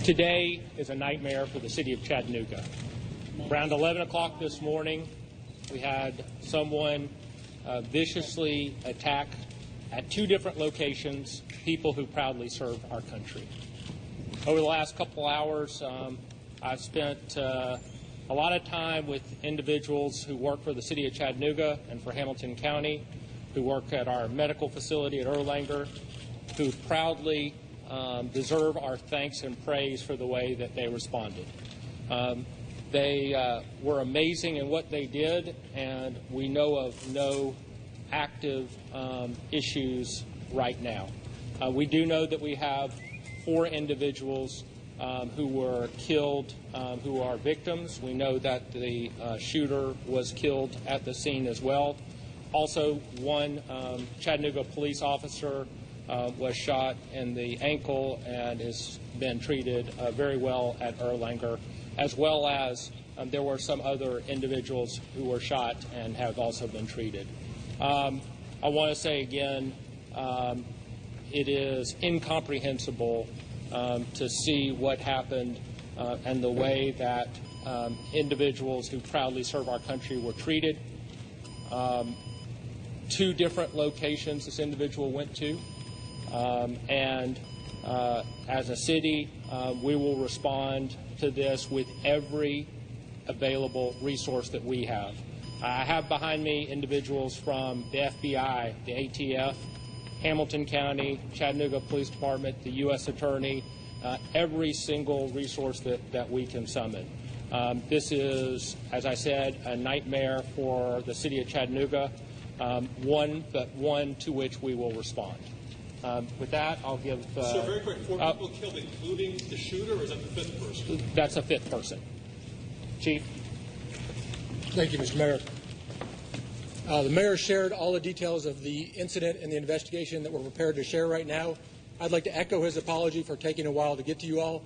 Today is a nightmare for the city of Chattanooga. Around 11 o'clock this morning, we had someone viciously attack at two different locations people who proudly serve our country. Over the last couple hours, I've spent a lot of time with individuals who work for the city of Chattanooga and for Hamilton County, who work at our medical facility at Erlanger, who proudly deserve our thanks and praise for the way that they responded. They were amazing in what they did, and we know of no active issues right now. We do know that we have 4 individuals who were killed who are victims. We know that the shooter was killed at the scene as well. Also, one Chattanooga police officer was shot in the ankle and has been treated very well at Erlanger, as well as there were some other individuals who were shot and have also been treated. I want to say again, it is incomprehensible to see what happened and the way that individuals who proudly serve our country were treated. 2 different locations this individual went to. And as a city, we will respond to this with every available resource that we have. I have behind me individuals from the FBI, the ATF, Hamilton County, Chattanooga Police Department, the U.S. Attorney, every single resource that we can summon. This is, as I said, a nightmare for the city of Chattanooga, one to which we will respond. With that, I'll give... So very quick, 4 people killed, including the shooter, or is that the 5th person? That's a 5th person. Chief? Thank you, Mr. Mayor. The mayor shared all the details of the incident and the investigation that we're prepared to share right now. I'd like to echo his apology for taking a while to get to you all.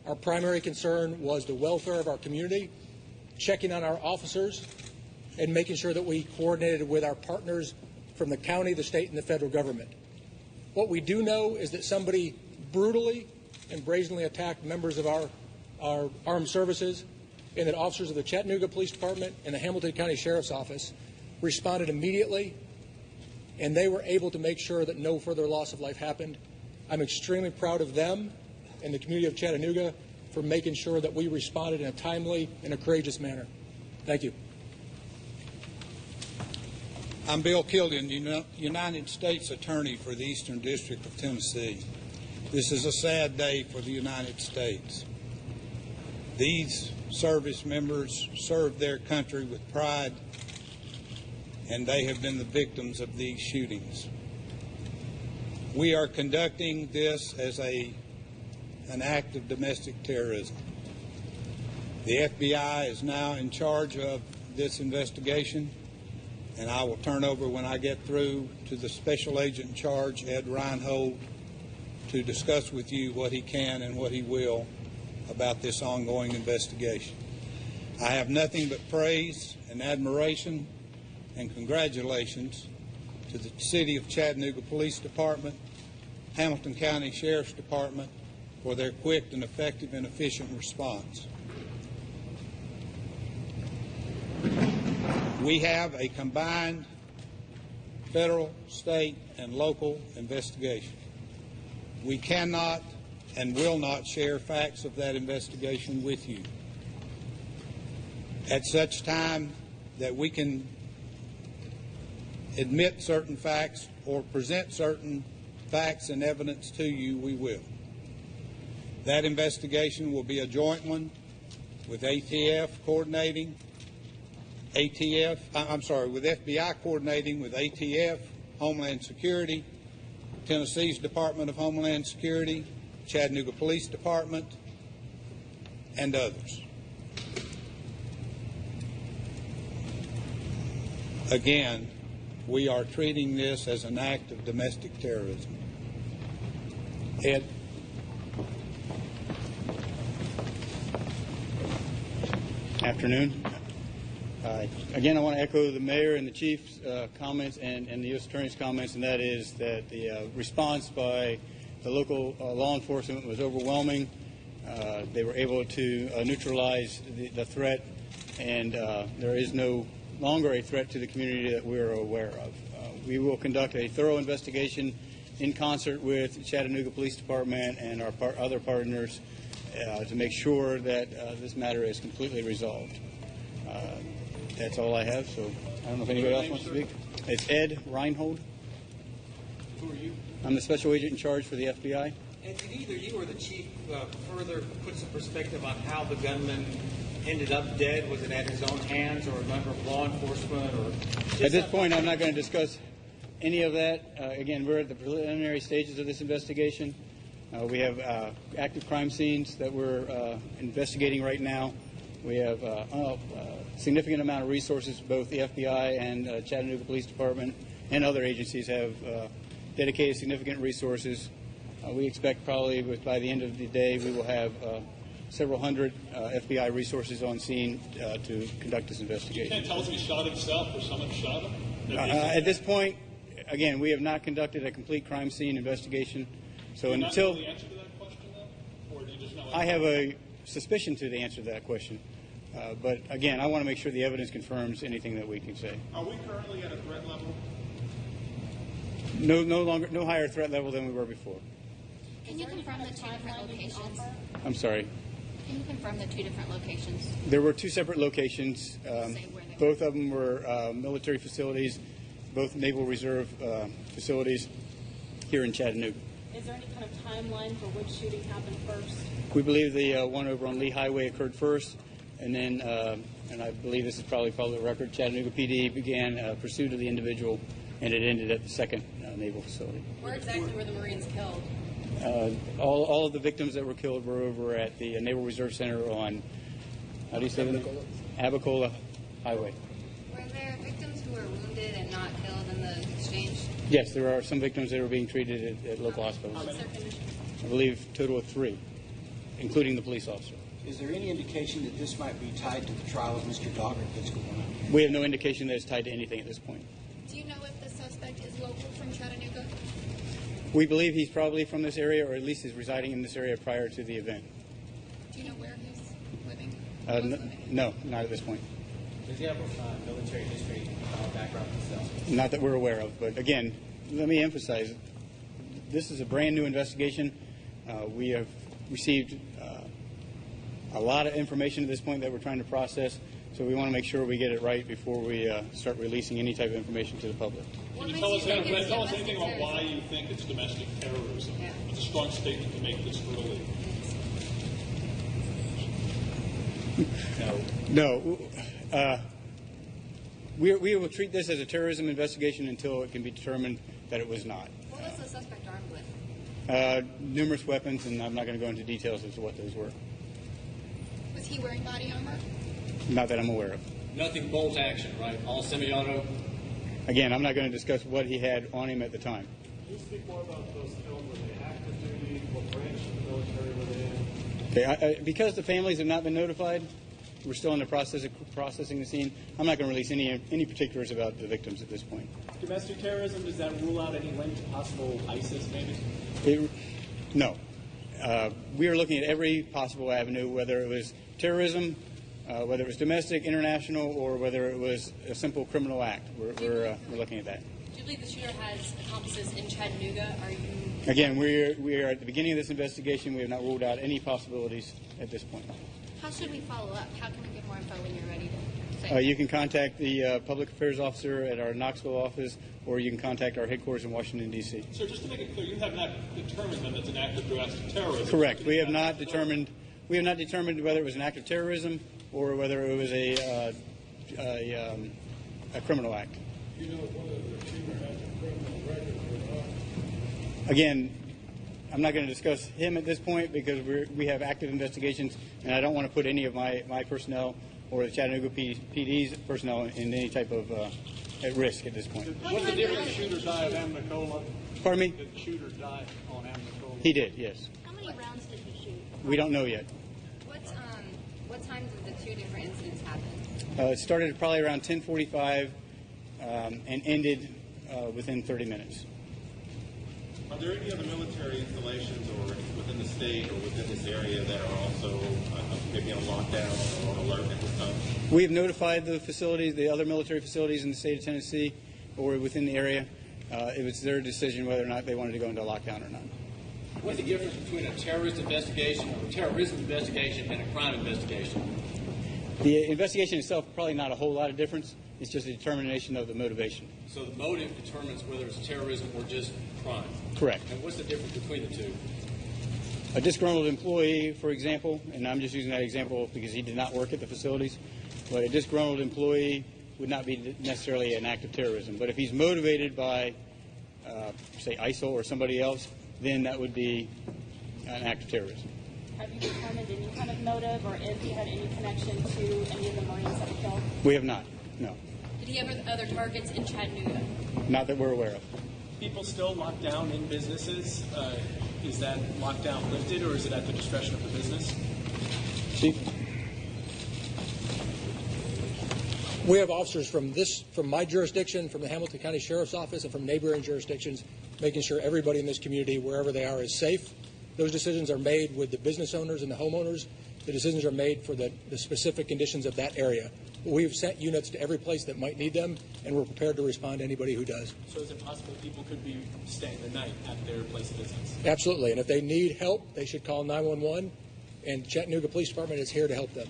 Our primary concern was the welfare of our community, checking on our officers, and making sure that we coordinated with our partners from the county, the state, and the federal government. What we do know is that somebody brutally and brazenly attacked members of our armed services, and that officers of the Chattanooga Police Department and the Hamilton County Sheriff's Office responded immediately, and they were able to make sure that no further loss of life happened. I'm extremely proud of them and the community of Chattanooga for making sure that we responded in a timely and a courageous manner. Thank you. I'm Bill Killian, United States Attorney for the Eastern District of Tennessee. This is a sad day for the United States. These service members served their country with pride, and they have been the victims of these shootings. We are conducting this as an act of domestic terrorism. The FBI is now in charge of this investigation, and I will turn over when I get through to the Special Agent in charge, Ed Reinhold, to discuss with you what he can and what he will about this ongoing investigation. I have nothing but praise and admiration and congratulations to the City of Chattanooga Police Department, Hamilton County Sheriff's Department for their quick and effective and efficient response. We have a combined federal, state, and local investigation. We cannot and will not share facts of that investigation with you. At such time that we can admit certain facts or present certain facts and evidence to you, we will. That investigation will be a joint one with ATF coordinating, with FBI coordinating with ATF, Homeland Security, Tennessee's Department of Homeland Security, Chattanooga Police Department, and others. Again, we are treating this as an act of domestic terrorism. Ed? Afternoon. Again, I want to echo the mayor and the chief's comments and the U.S. Attorney's comments, and that is that the response by the local law enforcement was overwhelming. They were able to neutralize the threat, and there is no longer a threat to the community that we're aware of. We will conduct a thorough investigation in concert with Chattanooga Police Department and our other partners to make sure that this matter is completely resolved. That's all I have, so I don't know if anybody else wants to speak. It's Ed Reinhold. Who are you? I'm the special agent in charge for the FBI. And can either you or the chief further put some perspective on how the gunman ended up dead? Was it at his own hands or a member of law enforcement? Or at this point, I'm not going to discuss any of that. Again, we're at the preliminary stages of this investigation. We have active crime scenes that we're investigating right now. We have a significant amount of resources. Both the FBI and Chattanooga Police Department and other agencies have dedicated significant resources. We expect probably by the end of the day we will have several hundred FBI resources on scene to conduct this investigation. You can't tell us if he shot himself or someone shot him? At this point, again, we have not conducted a complete crime scene investigation. So Do you until not know the answer to that question, though? Or do you just know? I have a suspicion to the answer to that question. But again, I want to make sure the evidence confirms anything that we can say. Are we currently at a threat level? No higher threat level than we were before. Can you confirm the two different locations? I'm sorry. Can you confirm the two different locations? There were two separate locations. Say where they were. Both of them were military facilities, both Naval Reserve facilities here in Chattanooga. Is there any kind of timeline for which shooting happened first? We believe the one over on Lee Highway occurred first, and then, and I believe this is probably public record, Chattanooga PD began pursuit of the individual, and it ended at the second naval facility. Where exactly were the Marines killed? All of the victims that were killed were over at the Naval Reserve Center on, how do you say the name? Abacola Highway. Were there victims who were wounded and not killed in the exchange? Yes, there are some victims that are being treated at local hospitals. What's their condition? I believe a total of 3, including the police officer. Is there any indication that this might be tied to the trial of Mr. Doggett that's going on? We have no indication that it's tied to anything at this point. Do you know if the suspect is local from Chattanooga? We believe he's probably from this area, or at least is residing in this area prior to the event. Do you know where he's living? No, not at this point. does he have military history background himself? Not that we're aware of, but again, let me emphasize, this is a brand new investigation. We have received a lot of information at this point that we're trying to process, so we want to make sure we get it right before we start releasing any type of information to the public. Can you tell us anything about why you think it's domestic terrorism? Yeah. It's a strong statement to make this early. No. We will treat this as a terrorism investigation until it can be determined that it was not. What was the suspect armed with? Numerous weapons, and I'm not going to go into details as to what those were. Was he wearing body armor? Not that I'm aware of. Nothing bolt action, right? All semi-auto? Again, I'm not going to discuss what he had on him at the time. Can you speak more about those killed? Were they active duty? What branch of the military were they in? Okay, because the families have not been notified, we're still in the process of processing the scene. I'm not going to release any particulars about the victims at this point. Domestic terrorism, does that rule out any link to possible ISIS, maybe? No. We are looking at every possible avenue, whether it was terrorism, whether it was domestic, international, or whether it was a simple criminal act. We're looking at that. Do you believe the shooter has accomplices in Chattanooga? Are you? Again, we are at the beginning of this investigation. We have not ruled out any possibilities at this point. How should we follow up? How can we get more info when you're ready to say? You can contact the public affairs officer at our Knoxville office, or you can contact our headquarters in Washington, D.C. So just to make it clear, you have not determined that it's an act of domestic terrorism. Correct. We have not determined whether it was an act of terrorism or whether it was a criminal act. Do you know whether the shooter has a criminal record or not? Again, I'm not going to discuss him at this point because we have active investigations, and I don't want to put any of my personnel or the Chattanooga PD's personnel in any type of at risk at this point. Did the shooter die of Amnicola? Pardon me? Did the shooter die on Amnicola? He did, yes. How many rounds did he shoot? We don't know yet. What time did the two different incidents happen? It started probably around 10:45 and ended within 30 minutes. Are there any other military installations or within the state or within this area that are also maybe on lockdown or on alert at this time? We have notified the facilities, the other military facilities in the state of Tennessee or within the area. It was their decision whether or not they wanted to go into lockdown or not. What's the difference between a terrorist investigation or a terrorism investigation and a crime investigation? The investigation itself, probably not a whole lot of difference. It's just a determination of the motivation. So the motive determines whether it's terrorism or just crime? Correct. And what's the difference between the two? A disgruntled employee, for example, and I'm just using that example because he did not work at the facilities, but a disgruntled employee would not be necessarily an act of terrorism. But if he's motivated by, say, ISIL or somebody else, then that would be an act of terrorism. Have you determined any kind of motive or if he had any connection to any of the Marines that were killed? We have not, no. Did he have other targets in Chattanooga? Not that we're aware of. People still locked down in businesses. Is that lockdown lifted, or is it at the discretion of the business? Chief? We have officers from my jurisdiction, from the Hamilton County Sheriff's Office, and from neighboring jurisdictions, making sure everybody in this community, wherever they are, is safe. Those decisions are made with the business owners and the homeowners. The decisions are made for the specific conditions of that area. We've sent units to every place that might need them, and we're prepared to respond to anybody who does. So is it possible people could be staying the night at their place of business? Absolutely. And if they need help, they should call 911, and Chattanooga Police Department is here to help them.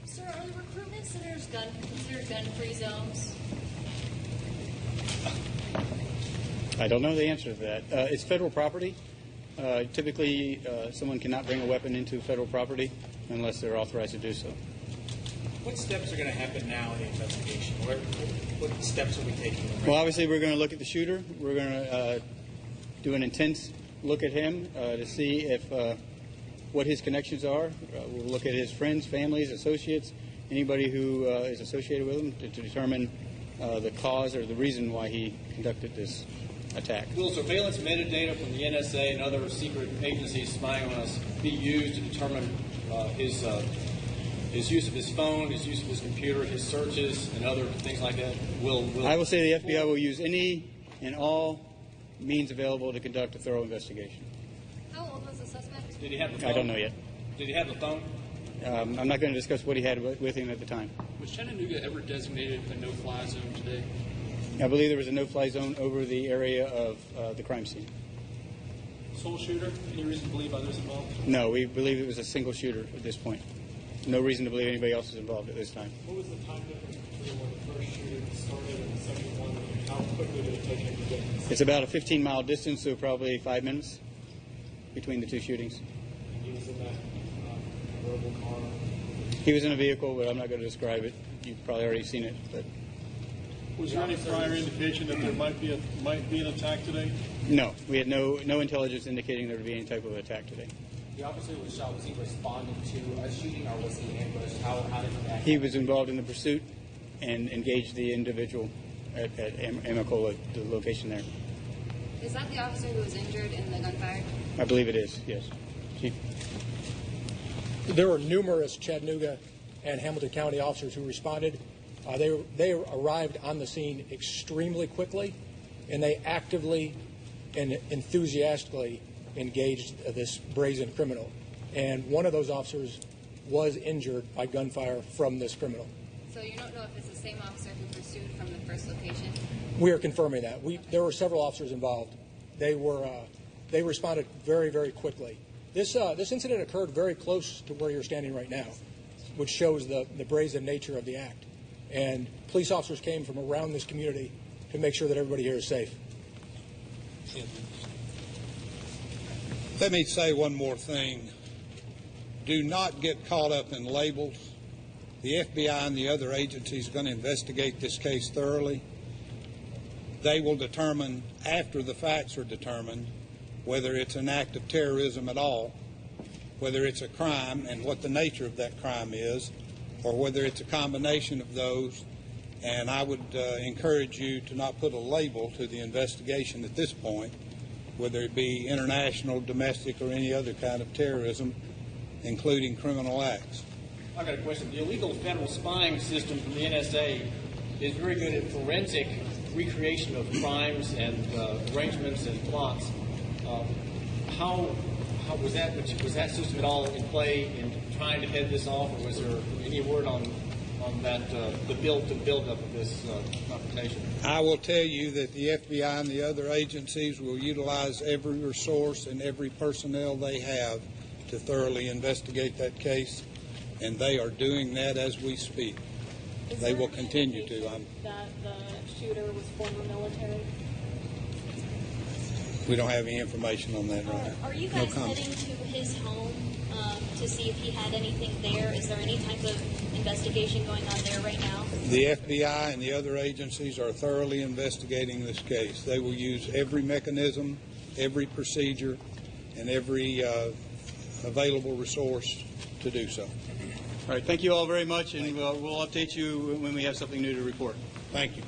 Sir, are the recruitment centers considered gun-free zones? I don't know the answer to that. It's federal property. Typically, someone cannot bring a weapon into federal property unless they're authorized to do so. What steps are going to happen now in the investigation? What steps are we taking? Well, obviously, we're going to look at the shooter. We're going to do an intense look at him to see if what his connections are. We'll look at his friends, families, associates, anybody who is associated with him to determine the cause or the reason why he conducted this attack. Will surveillance metadata from the NSA and other secret agencies spying on us be used to determine his use of his phone, his use of his computer, his searches, and other things like that? I will say the FBI will use any and all means available to conduct a thorough investigation. How old was the suspect? Did he have the phone? I don't know yet. Did he have the phone? I'm not going to discuss what he had with him at the time. Was Chattanooga ever designated a no-fly zone today? I believe there was a no-fly zone over the area of the crime scene. Sole shooter? Any reason to believe others involved? No, we believe it was a single shooter at this point. No reason to believe anybody else is involved at this time. What was the time difference between when the first shooting started and the second one? How quickly did it take him to get this? It's about a 15-mile distance, so probably 5 minutes between the two shootings. He was in that convertible car. He was in a vehicle, but I'm not going to describe it. You've probably already seen it. But Was there any prior indication that there might be an attack today? no, we had no intelligence indicating there would be any type of attack today. The officer who was shot, was he responding to a shooting or was he ambushed? How did he act? He was involved in the pursuit and engaged the individual at Amicola, the location there. Is that the officer who was injured in the gunfire? I believe it is, yes. Chief? There were numerous Chattanooga and Hamilton County officers who responded. They arrived on the scene extremely quickly, and they actively and enthusiastically engaged this brazen criminal. And one of those officers was injured by gunfire from this criminal. So you don't know if it's the same officer who pursued from the first location? We are confirming that. There were several officers involved. They responded very, very quickly. This incident occurred very close to where you're standing right now, which shows the brazen nature of the act. And police officers came from around this community to make sure that everybody here is safe. Let me say one more thing. Do not get caught up in labels. The FBI and the other agencies are going to investigate this case thoroughly. They will determine, after the facts are determined, whether it's an act of terrorism at all, whether it's a crime and what the nature of that crime is, or whether it's a combination of those. And I would encourage you to not put a label to the investigation at this point, whether it be international, domestic, or any other kind of terrorism, including criminal acts. I've got a question. The illegal federal spying system from the NSA is very good at forensic recreation of crimes and arrangements and plots. How was that system at all in play in trying to head this off, or was there any word on that the build up of this confrontation? I will tell you that the FBI and the other agencies will utilize every resource and every personnel they have to thoroughly investigate that case, and they are doing that as we speak. They will continue to. That the shooter was former military? We don't have any information on that right now. Are you guys heading to his home to see if he had anything there? Is there any type of investigation going on there right now? The FBI and the other agencies are thoroughly investigating this case. They will use every mechanism, every procedure, and every available resource to do so. All right. Thank you all very much, and we'll update you when we have something new to report. Thank you.